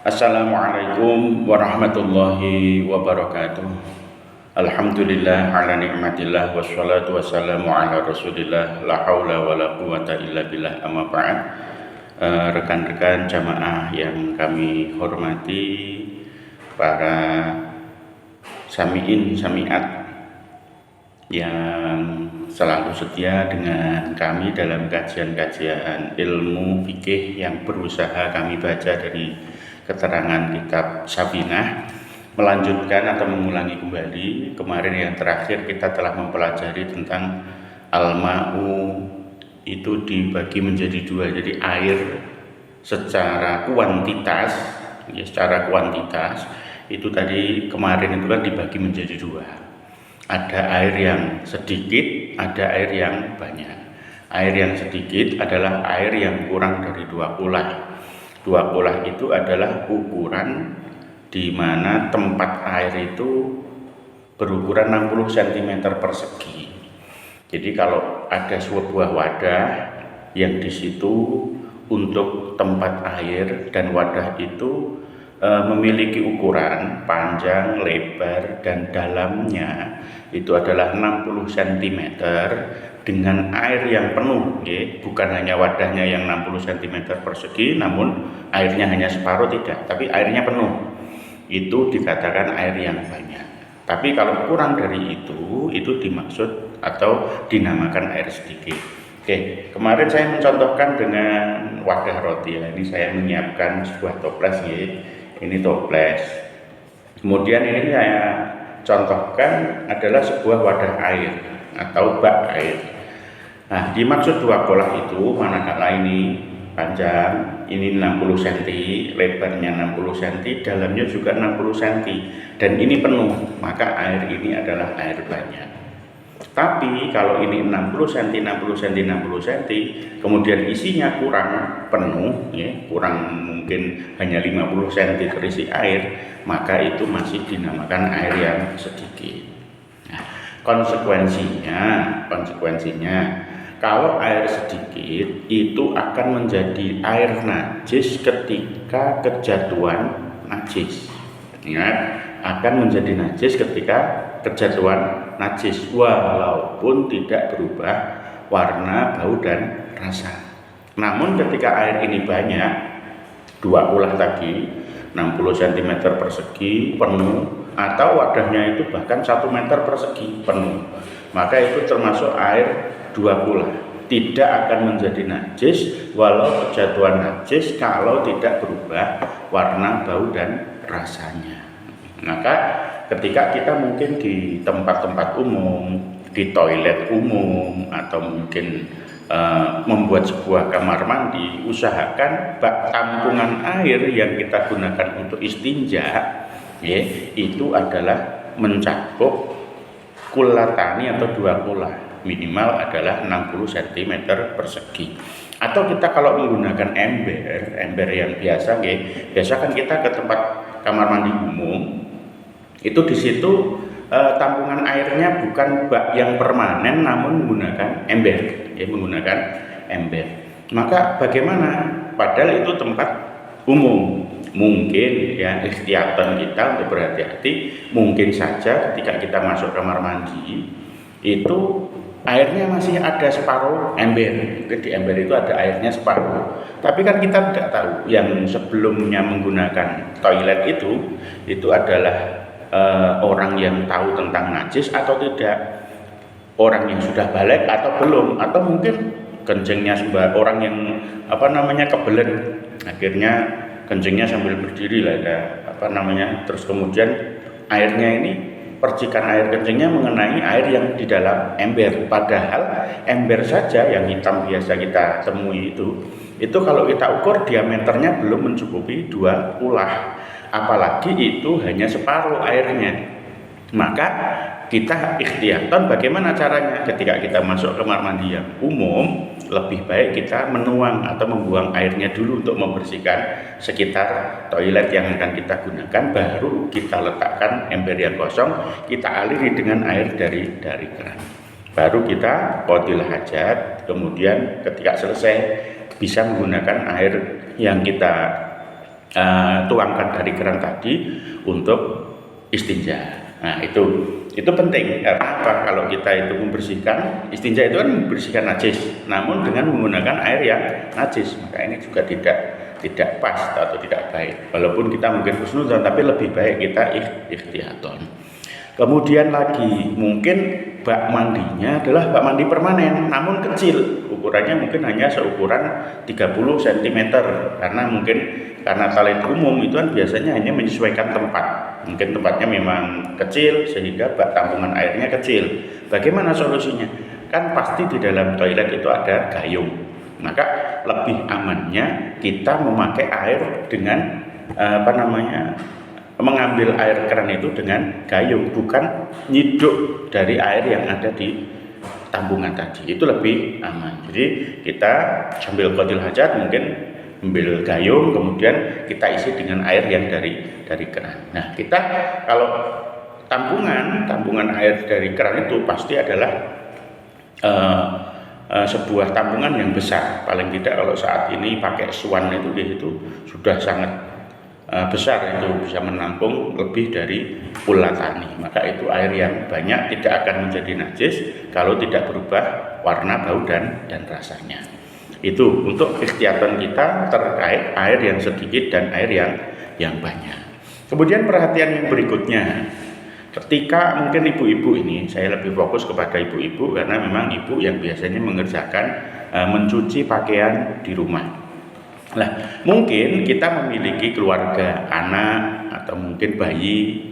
Assalamualaikum warahmatullahi wabarakatuh. Alhamdulillah ala ni'matillah wassalatu wassalamu ala rasulillah la haula wa la quwata illa billah amma ba'd. Rekan-rekan jamaah yang kami hormati, para sami'in sami'at yang selalu setia dengan kami dalam kajian-kajian ilmu fikih yang berusaha kami baca dari keterangan kitab Safinah, melanjutkan atau mengulangi kembali. Kemarin yang terakhir kita telah mempelajari tentang al-ma'u itu dibagi menjadi dua. Jadi air secara kuantitas, secara kuantitas itu tadi kemarin itu kan dibagi menjadi dua. Ada air yang sedikit, ada air yang banyak. Air yang sedikit adalah air yang kurang dari 2 kulah. 2 kulah itu adalah ukuran di mana tempat air itu berukuran 60 cm persegi. Jadi kalau ada sebuah wadah yang di situ untuk tempat air dan wadah itu memiliki ukuran panjang, lebar, dan dalamnya itu adalah 60 cm dengan air yang penuh, bukan hanya wadahnya yang 60 cm persegi namun airnya hanya separuh, tidak, tapi airnya penuh, itu dikatakan air yang banyak. Tapi kalau kurang dari itu dimaksud atau dinamakan air sedikit. Kemarin saya mencontohkan dengan wadah roti. Ini saya menyiapkan sebuah toples, ini toples. Kemudian ini saya contohkan adalah sebuah wadah air atau bak air. Nah, dimaksud 2 kolah itu manakala ini panjang, ini 60 cm, lebarnya 60 cm, dalamnya juga 60 cm, dan ini penuh, maka air ini adalah air banyak. Tapi kalau ini 60 cm, 60 cm, 60 cm, kemudian isinya kurang penuh, kurang mungkin hanya 50 cm terisi air, maka itu masih dinamakan air yang sedikit. Nah, konsekuensinya kalau air sedikit itu akan menjadi air najis ketika kejatuhan najis. Ingat, akan menjadi najis ketika kejatuhan najis walaupun tidak berubah warna, bau, dan rasa. Namun ketika air ini banyak, 2 kulah tadi, 60 cm persegi penuh, atau wadahnya itu bahkan 1 meter persegi penuh, maka itu termasuk air 2 kulah, tidak akan menjadi najis walau kejatuhan najis kalau tidak berubah warna, bau, dan rasanya. Maka ketika kita mungkin di tempat-tempat umum, di toilet umum, atau mungkin membuat sebuah kamar mandi, usahakan bak tampungan air yang kita gunakan untuk istinja, itu adalah mencakup kulatani atau 2 kulah, minimal adalah 60 cm persegi. Atau kita kalau menggunakan ember yang biasa, biasa kan kita ke tempat kamar mandi umum, itu di situ tampungan airnya bukan bak yang permanen namun menggunakan ember. Maka bagaimana? Padahal itu tempat umum. Mungkin ikhtiyatan kita untuk berhati-hati, mungkin saja ketika kita masuk kamar mandi itu airnya masih ada separuh ember. Mungkin di ember itu ada airnya separuh. Tapi kan kita tidak tahu yang sebelumnya menggunakan toilet itu adalah orang yang tahu tentang najis atau tidak, orang yang sudah balik atau belum, atau mungkin kencingnya orang yang kebelet, akhirnya kencingnya sambil berdiri terus kemudian airnya ini, percikan air kencingnya mengenai air yang di dalam ember, padahal ember saja yang hitam biasa kita temui itu kalau kita ukur diameternya belum mencukupi 2 kulah, apalagi itu hanya separuh airnya. Maka kita ikhtiyatan bagaimana caranya ketika kita masuk kamar mandi yang umum, lebih baik kita menuang atau membuang airnya dulu untuk membersihkan sekitar toilet yang akan kita gunakan, baru kita letakkan ember yang kosong, kita aliri dengan air dari keran, baru kita qadil hajat. Kemudian ketika selesai bisa menggunakan air yang kita tuangkan dari keran tadi untuk istinja. Nah itu penting karena apa? Kalau kita itu membersihkan istinja itu kan membersihkan najis, namun dengan menggunakan air yang najis, maka ini juga tidak pas atau tidak baik. Walaupun kita mungkin husnudzon, tapi lebih baik kita ikhtiaton. Kemudian lagi mungkin bak mandinya adalah bak mandi permanen, namun kecil, ukurannya mungkin hanya seukuran 30 cm, karena toilet umum itu kan biasanya hanya menyesuaikan tempat. Mungkin tempatnya memang kecil sehingga bak tampungan airnya kecil. Bagaimana solusinya? Kan pasti di dalam toilet itu ada gayung. Maka lebih amannya kita memakai air dengan mengambil air keran itu dengan gayung, bukan nyiduk dari air yang ada di tambungan tadi. Itu lebih aman. Jadi kita sambil qadil hajat mungkin ambil gayung, kemudian kita isi dengan air yang dari keran. Nah, kita kalau tambungan air dari keran itu pasti adalah sebuah tambungan yang besar. Paling tidak kalau saat ini pakai swan itu sudah sangat besar, itu bisa menampung lebih dari ulatani. Maka itu air yang banyak tidak akan menjadi najis kalau tidak berubah warna, bau dan rasanya. Itu untuk ikhtiatan kita terkait air yang sedikit dan air yang banyak. Kemudian perhatian yang berikutnya, ketika mungkin ibu-ibu ini, saya lebih fokus kepada ibu-ibu karena memang ibu yang biasanya mengerjakan mencuci pakaian di rumah. Nah, mungkin kita memiliki keluarga, anak atau mungkin bayi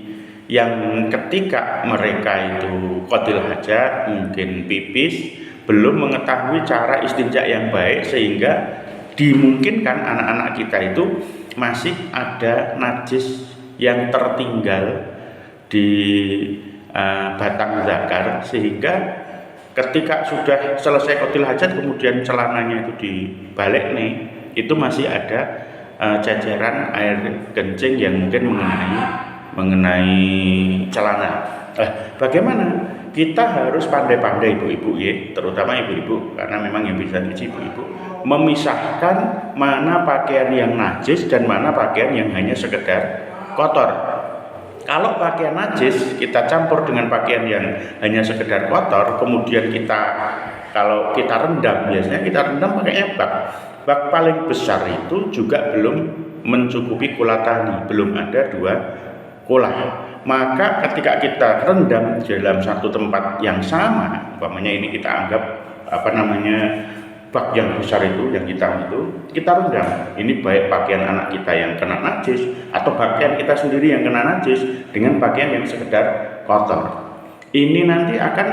yang ketika mereka itu qadil hajat, mungkin pipis, belum mengetahui cara istinja yang baik, sehingga dimungkinkan anak-anak kita itu masih ada najis yang tertinggal di batang zakar, sehingga ketika sudah selesai qadil hajat kemudian celananya itu dibalik nih, itu masih ada ceceran air kencing yang mungkin mengenai celana. Bagaimana? Kita harus pandai-pandai ibu-ibu ya, terutama ibu-ibu, karena memang yang bisa nyuci ibu-ibu, memisahkan mana pakaian yang najis dan mana pakaian yang hanya sekedar kotor. Kalau pakaian najis kita campur dengan pakaian yang hanya sekedar kotor, kemudian kalau kita rendam, biasanya kita rendam pakainya bak paling besar itu juga belum mencukupi kulatani, belum ada 2 kulah. Maka ketika kita rendam dalam satu tempat yang sama, umpamanya ini kita anggap bak yang besar itu, yang hitam itu, kita rendam. Ini baik pakaian anak kita yang kena najis atau pakaian kita sendiri yang kena najis dengan pakaian yang sekedar kotor. Ini nanti akan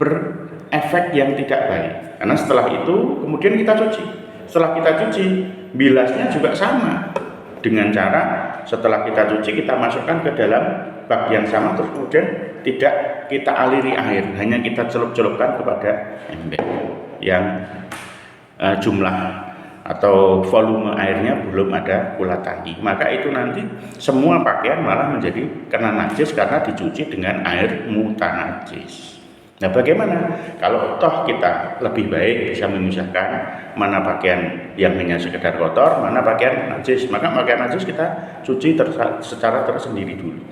berefek yang tidak baik. Karena setelah itu kemudian kita cuci. Setelah kita cuci, bilasnya juga sama. Dengan cara setelah kita cuci kita masukkan ke dalam bak yang sama, terus kemudian tidak kita aliri air, hanya kita celup-celupkan kepada ember yang jumlah atau volume airnya belum ada kulatani. Maka itu nanti semua pakaian malah menjadi kena najis karena dicuci dengan air mutanajis. Nah, bagaimana kalau toh kita lebih baik bisa memisahkan mana pakaian yang hanya sekedar kotor, mana pakaian najis? Maka pakaian najis kita cuci secara tersendiri dulu.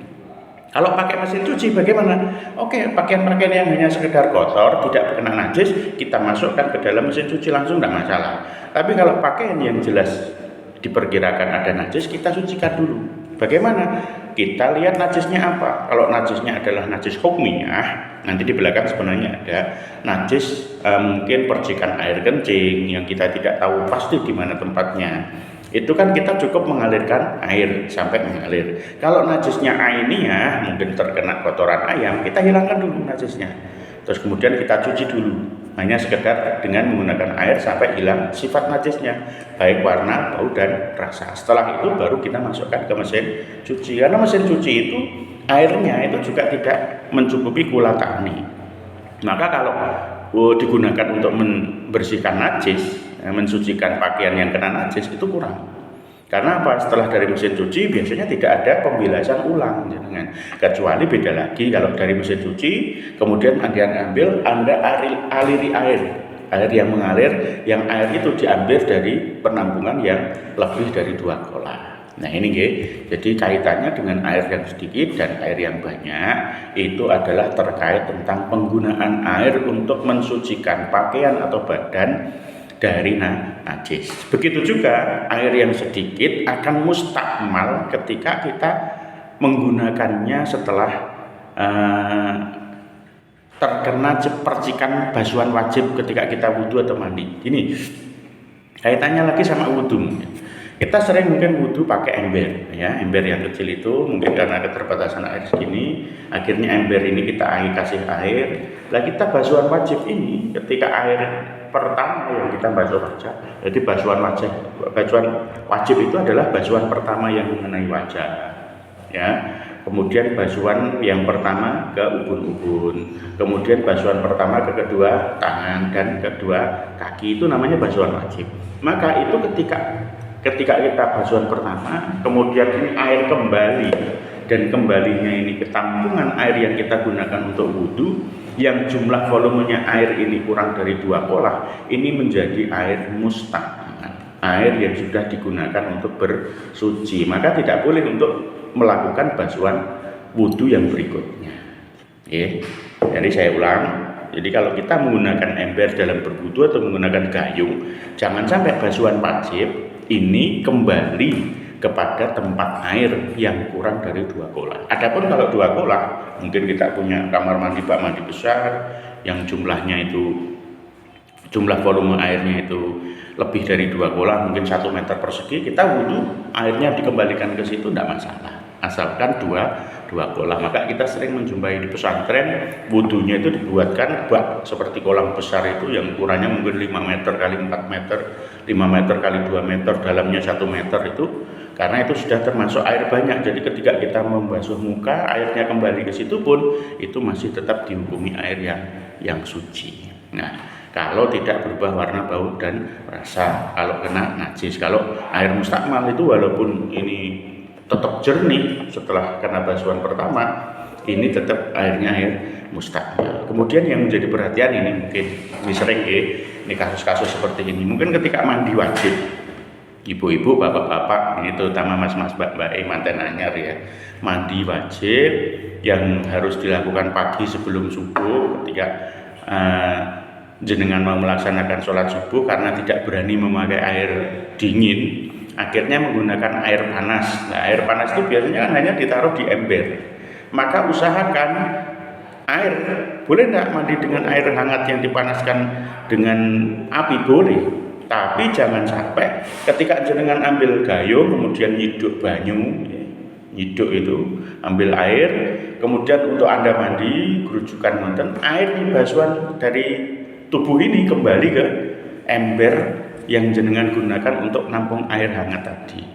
Kalau pakai mesin cuci bagaimana? Oke, pakaian-pakaian yang hanya sekedar kotor, tidak kena najis, kita masukkan ke dalam mesin cuci langsung, tidak masalah. Tapi kalau pakaian yang jelas diperkirakan ada najis, kita cucikan dulu. Bagaimana? Kita lihat najisnya apa. Kalau najisnya adalah najis hukmiyah, nanti di belakang sebenarnya ada najis mungkin percikan air kencing yang kita tidak tahu pasti di mana tempatnya. Itu kan kita cukup mengalirkan air sampai mengalir. Kalau najisnya ainiyah, mungkin terkena kotoran ayam, kita hilangkan dulu najisnya. Terus kemudian kita cuci dulu, hanya sekedar dengan menggunakan air sampai hilang sifat najisnya, baik warna, bau dan rasa. Setelah itu baru kita masukkan ke mesin cuci. Karena mesin cuci itu airnya itu juga tidak mencukupi kulatani. Maka kalau digunakan untuk membersihkan najis, mensucikan pakaian yang kena najis, itu kurang. Karena apa? Setelah dari mesin cuci biasanya tidak ada pembilasan ulang, kecuali beda lagi kalau dari mesin cuci kemudian Anda aliri air yang mengalir, yang air itu diambil dari penampungan yang lebih dari 2 kolah. Nah ini nggih, jadi kaitannya dengan air yang sedikit dan air yang banyak itu adalah terkait tentang penggunaan air untuk mensucikan pakaian atau badan dari najis. Begitu juga air yang sedikit akan mustakmal ketika kita menggunakannya setelah terkena percikan basuhan wajib ketika kita wudhu atau mandi. Ini kaitannya lagi sama wudhu. Kita sering mungkin wudhu pakai ember, ya, ember yang kecil itu mungkin karena keterbatasan air segini, akhirnya ember ini kita kasih air. Lah kita basuhan wajib ini ketika air pertama yang kita basuh wajah, jadi basuhan wajib itu adalah basuhan pertama yang mengenai wajah, ya. Kemudian basuhan yang pertama ke ubun-ubun, kemudian basuhan pertama ke kedua tangan dan kedua kaki, itu namanya basuhan wajib. Maka itu ketika kita basuhan pertama, kemudian ini air kembali dan kembalinya ini ke tampungan air yang kita gunakan untuk wudhu, yang jumlah volumenya air ini kurang dari 2 kolah, ini menjadi air mustakmal, air yang sudah digunakan untuk bersuci, maka tidak boleh untuk melakukan basuhan wudhu yang berikutnya. Jadi saya ulang, jadi kalau kita menggunakan ember dalam berwudhu atau menggunakan gayung, jangan sampai basuhan wajib ini kembali kepada tempat air yang kurang dari 2 kolah. Adapun kalau 2 kolah, mungkin kita punya kamar mandi bak mandi besar yang jumlahnya itu, jumlah volume airnya itu lebih dari 2 kolah, mungkin 1 meter persegi, kita wudhu airnya dikembalikan ke situ tidak masalah, asalkan 2 kolah. Maka kita sering menjumpai di pesantren wudhunya itu dibuatkan bak seperti kolam besar itu yang ukurannya mungkin 5 meter kali 4 meter, 5 meter kali 2 meter, dalamnya 1 meter itu, karena itu sudah termasuk air banyak. Jadi ketika kita membasuh muka, airnya kembali ke situ pun itu masih tetap dihukumi air yang suci. Nah, kalau tidak berubah warna, bau dan rasa, kalau kena najis. Kalau air mustakmal itu walaupun ini tetap jernih setelah kena basuhan pertama, ini tetap airnya air mustakmal. Kemudian yang menjadi perhatian ini mungkin ini sering ini kasus-kasus seperti ini. Mungkin ketika mandi wajib, ibu-ibu, bapak-bapak, ini terutama mas-mas, mbak-mbak, manten anyar ya, mandi wajib yang harus dilakukan pagi sebelum subuh ketika jenengan mau melaksanakan sholat subuh, karena tidak berani memakai air dingin, akhirnya menggunakan air panas. Nah, air panas itu biasanya hanya ditaruh di ember. Maka usahakan air, boleh tidak mandi dengan air hangat yang dipanaskan dengan api? Boleh, tapi jangan sampai ketika jenengan ambil gayung kemudian nyiduk banyu, nyiduk itu ambil air, kemudian untuk Anda mandi gerujukan wonten, air di basuhan dari tubuh ini kembali ke ember yang jenengan gunakan untuk nampung air hangat tadi.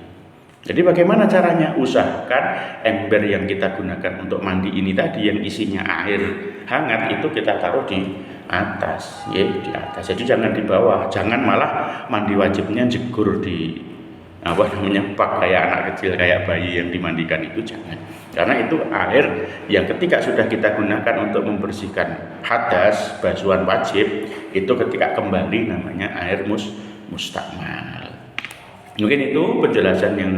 Jadi bagaimana caranya? Usahakan ember yang kita gunakan untuk mandi ini tadi yang isinya air hangat itu kita taruh di atas, ya, di atas. Jadi jangan di bawah, jangan malah mandi wajibnya jegur di bak kayak anak kecil, kayak bayi yang dimandikan, itu jangan. Karena itu air yang ketika sudah kita gunakan untuk membersihkan hadas, basuhan wajib, itu ketika kembali namanya air mustakmal. Mungkin itu penjelasan yang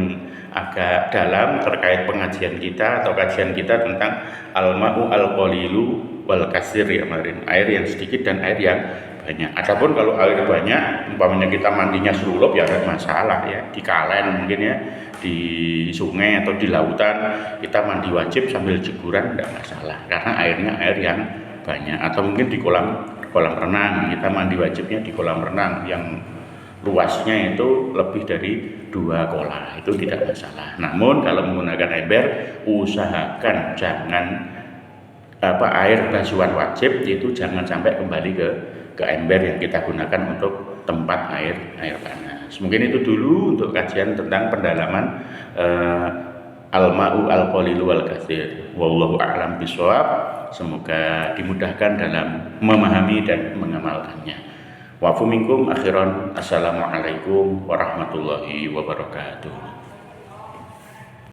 agak dalam terkait pengajian kita atau kajian kita tentang al-ma'u al-qalilu wal kasir ya kemarin, air yang sedikit dan air yang banyak. Adapun kalau air banyak, umpamanya kita mandinya serulup, ya ada masalah ya, di kalen mungkin ya, di sungai atau di lautan kita mandi wajib sambil jeguran tidak masalah, karena airnya air yang banyak. Atau mungkin di kolam renang, kita mandi wajibnya di kolam renang yang luasnya itu lebih dari 2 kolah, itu tidak masalah. Namun kalau menggunakan ember, usahakan jangan air basuhan wajib itu jangan sampai kembali ke ember yang kita gunakan untuk tempat air panas. Mungkin itu dulu untuk kajian tentang pendalaman al-ma'u al-qalilu wal katsir. Wallahu a'lam bishawab. Semoga dimudahkan dalam memahami dan mengamalkannya. Wa minkum akhiran. Assalamualaikum warahmatullahi wabarakatuh.